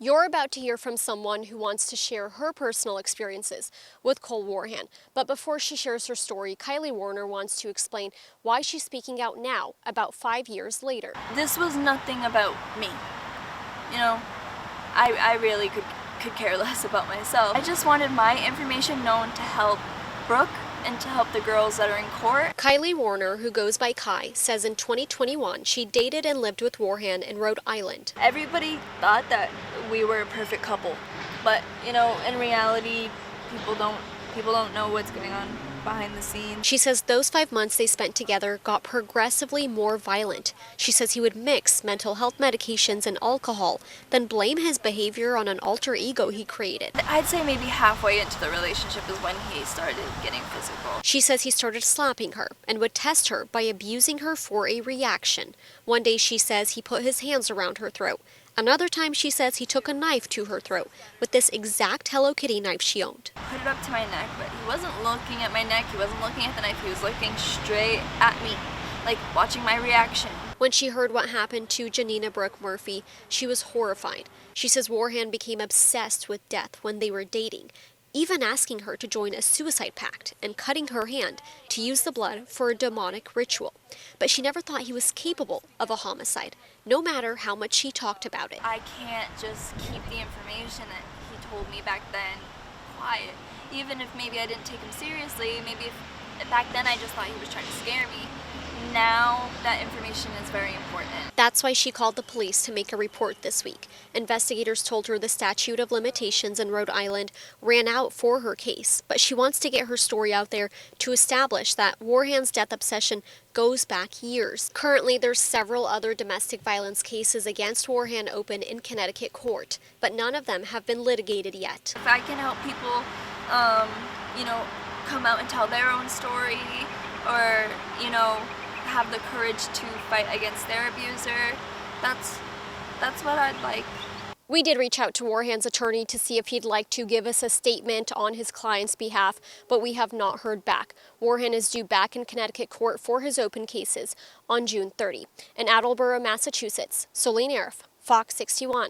You're about to hear from someone who wants to share her personal experiences with Cole Warhan. But before she shares her story, Kylie Warner wants to explain why she's speaking out now, about 5 years later. This was nothing about me. You know, I really could care less about myself. I just wanted my information known to help Brooke and to help the girls that are in court. Kylie Warner, who goes by Kai, says in 2021 she dated and lived with Warhan in Rhode Island. Everybody thought that we were a perfect couple, but you know, in reality, people don't know what's going on behind the scenes. She says those 5 months they spent together got progressively more violent. She says he would mix mental health medications and alcohol, then blame his behavior on an alter ego he created. I'd say maybe halfway into the relationship is when he started getting physical. She says he started slapping her and would test her by abusing her for a reaction. One day she says he put his hands around her throat. Another time she says he took a knife to her throat with this exact Hello Kitty knife she owned. Put it up to my neck, but he wasn't looking at my neck, he wasn't looking at the knife, he was looking straight at me, like watching my reaction. When she heard what happened to Janina Brooke Murphy, she was horrified. She says Warhan became obsessed with death when they were dating, even asking her to join a suicide pact and cutting her hand to use the blood for a demonic ritual. But she never thought he was capable of a homicide, no matter how much he talked about it. I can't just keep the information that he told me back then quiet. Even if maybe I didn't take him seriously, maybe if back then I just thought he was trying to scare me. Now that information is very important. That's why she called the police to make a report this week. Investigators told her the statute of limitations in Rhode Island ran out for her case, but she wants to get her story out there to establish that Warhan's death obsession goes back years. Currently, there's several other domestic violence cases against Warhan open in Connecticut court, but none of them have been litigated yet. If I can help people, you know, come out and tell their own story, or, you know, have the courage to fight against their abuser, that's what I'd like. We did reach out to Warhan's attorney to see if he'd like to give us a statement on his client's behalf, but we have not heard back. Warhan is due back in Connecticut court for his open cases on June 30. In Attleboro, Massachusetts, Solene Arif, Fox 61.